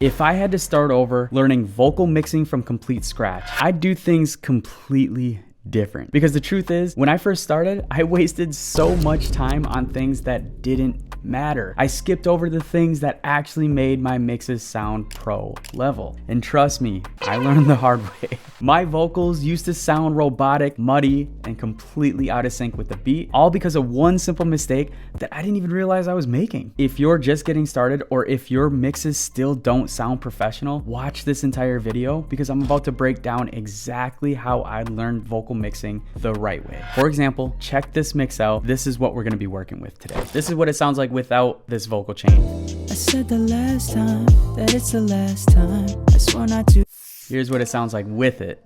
If I had to start over learning vocal mixing from complete scratch, I'd do things completely different. Because the truth is, when I first started, I wasted so much time on things that didn't matter. I skipped over the things that actually made my mixes sound pro level. And trust me, I learned the hard way. My vocals used to sound robotic, muddy, and completely out of sync with the beat, all because of one simple mistake that I didn't even realize I was making. If you're just getting started, or if your mixes still don't sound professional, watch this entire video because I'm about to break down exactly how I learned vocal mixing the right way. For example, check this mix out. This is what we're gonna be working with today. This is what it sounds like without this vocal chain. I said the last time that it's the last time. I swore not to. Here's what it sounds like with it.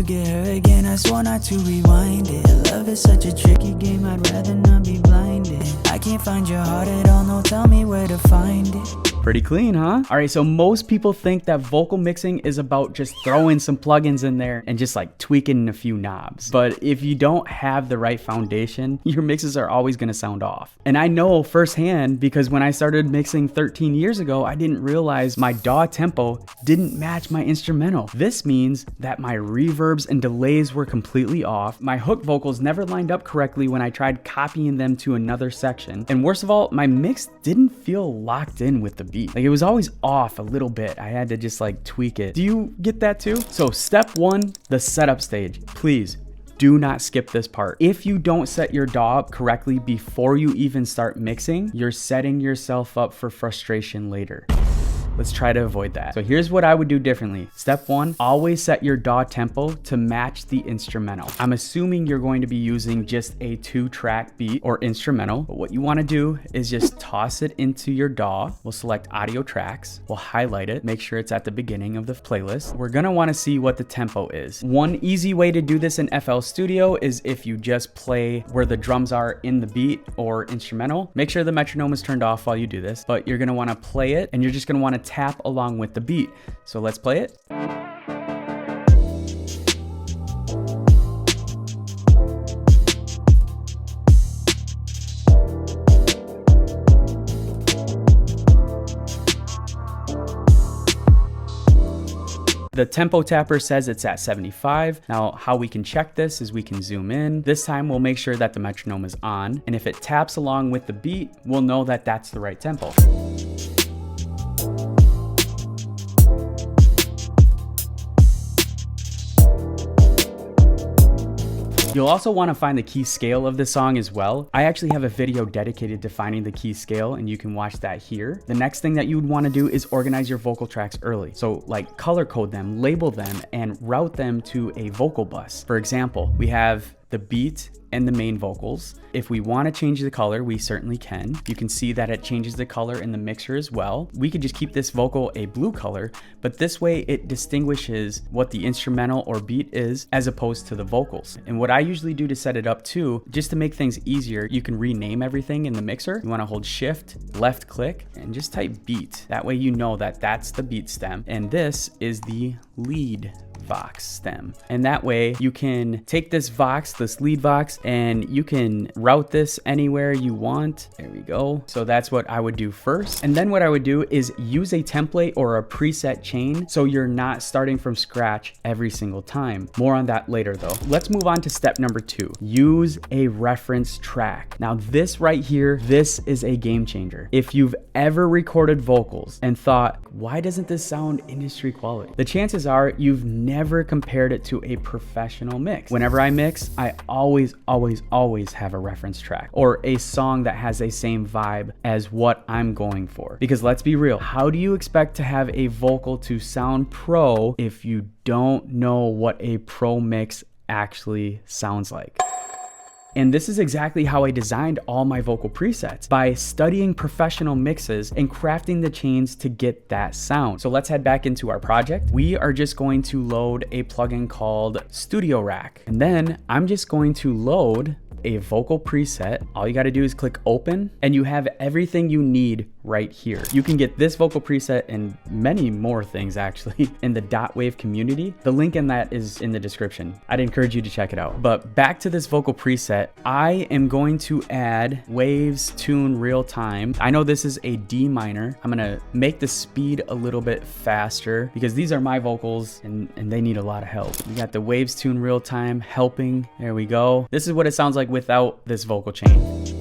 Get her again, I swore not to rewind it. Love is such a tricky game, I'd rather not be blinded. I can't find your heart at all, no, tell me where to find it. Pretty clean, huh? All right, so most people think that vocal mixing is about just throwing some plugins in there and just like tweaking a few knobs. But if you don't have the right foundation, your mixes are always gonna sound off. And I know firsthand because when I started mixing 13 years ago, I didn't realize my DAW tempo didn't match my instrumental. This means that my reverbs and delays were completely off. My hook vocals never lined up correctly when I tried copying them to another section. And worst of all, my mix didn't feel locked in with the beat. Like it was always off a little bit. I had to just like tweak it. Do you get that too? So step one, the setup stage. Please do not skip this part. If you don't set your DAW up correctly before you even start mixing, you're setting yourself up for frustration later. Let's try to avoid that. So here's what I would do differently. Step one, always set your DAW tempo to match the instrumental. I'm assuming you're going to be using just a 2-track beat or instrumental, but what you wanna do is just toss it into your DAW. We'll select audio tracks, we'll highlight it, make sure it's at the beginning of the playlist. We're gonna wanna see what the tempo is. One easy way to do this in FL Studio is if you just play where the drums are in the beat or instrumental. Make sure the metronome is turned off while you do this, but you're gonna wanna play it and you're just gonna wanna tap along with the beat. So let's play it. The tempo tapper says it's at 75. Now, how we can check this is we can zoom in. This time we'll make sure that the metronome is on. And if it taps along with the beat, we'll know that that's the right tempo. You'll also want to find the key scale of the song as well. I actually have a video dedicated to finding the key scale and you can watch that here. The next thing that you would want to do is organize your vocal tracks early. So like color code them, label them, and route them to a vocal bus. For example, we have the beat and the main vocals. If we want to change the color, we certainly can. You can see that it changes the color in the mixer as well. We could just keep this vocal a blue color, but this way it distinguishes what the instrumental or beat is as opposed to the vocals. And what I usually do to set it up too, just to make things easier, you can rename everything in the mixer. You want to hold shift, left click, and just type beat. That way you know that that's the beat stem and this is the lead Vox stem. And that way you can take this Vox, this lead Vox, and you can route this anywhere you want. There we go. So that's what I would do first. And then what I would do is use a template or a preset chain so you're not starting from scratch every single time. More on that later though. Let's move on to step number 2. Use a reference track. Now this right here, this is a game changer. If you've ever recorded vocals and thought, why doesn't this sound industry quality? The chances are you've never compared it to a professional mix. Whenever I mix, I always have a reference track or a song that has the same vibe as what I'm going for. Because let's be real, how do you expect to have a vocal to sound pro if you don't know what a pro mix actually sounds like? And this is exactly how I designed all my vocal presets, by studying professional mixes and crafting the chains to get that sound. So let's head back into our project. We are just going to load a plugin called Studio Rack. And then I'm just going to load a vocal preset. All you got to do is click open and you have everything you need right here. You can get this vocal preset and many more things actually in the Dotwave community. The link in that is in the description. I'd encourage you to check it out. But back to this vocal preset, that, I am going to add Waves Tune Real Time. I know this is a D minor. I'm gonna make the speed a little bit faster because these are my vocals and they need a lot of help. We got the Waves Tune Real Time helping. There we go. This is what it sounds like without this vocal chain.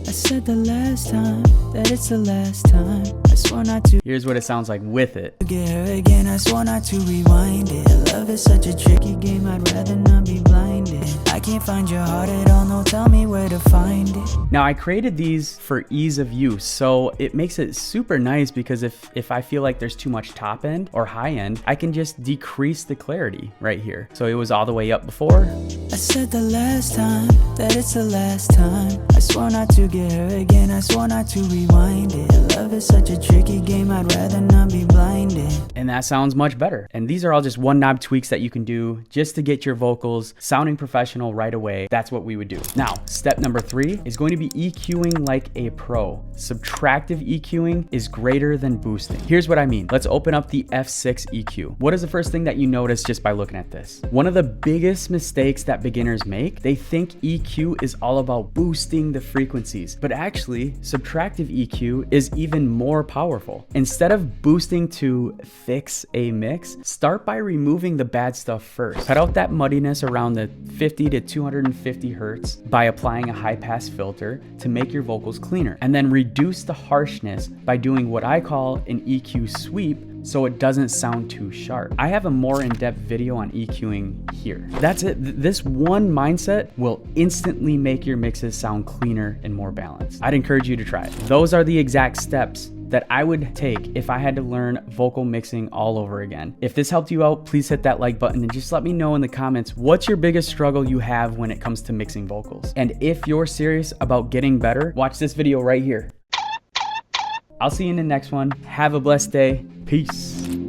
I said the last time that it's the last time. I swore not to Here's what it sounds like with it. get her again. I swore not to rewind it. Love is such a tricky game, I'd rather not be blinded. I can't find your heart at all, no, tell me where to find it. Now I created these for ease of use, so it makes it super nice because if I feel like there's too much top end or high end, I can just decrease the clarity right here. So it was all the way up before. I said the last time that it's the last time. I swore not to get her again, I swore not to rewind it. Love is such a tricky game, I'd rather not be blinded. And that sounds much better. And these are all just one knob tweaks that you can do just to get your vocals sounding professional right away. That's what we would do. Now, step number 3 is going to be EQing like a pro. Subtractive EQing is greater than boosting. Here's what I mean. Let's open up the F6 EQ. What is the first thing that you notice just by looking at this? One of the biggest mistakes that beginners make, they think EQ is all about boosting the frequencies, but actually subtractive EQ is even more powerful. Instead of boosting to fix a mix, start by removing the bad stuff first. Cut out that muddiness around the 50 to 250 hertz by applying a high pass filter to make your vocals cleaner, and then reduce the harshness by doing what I call an EQ sweep so it doesn't sound too sharp. I have a more in-depth video on EQing here. That's it. This one mindset will instantly make your mixes sound cleaner and more balanced. I'd encourage you to try it. Those are the exact steps that I would take if I had to learn vocal mixing all over again. If this helped you out, please hit that like button and just let me know in the comments what's your biggest struggle you have when it comes to mixing vocals. And if you're serious about getting better, watch this video right here. I'll see you in the next one. Have a blessed day. Peace.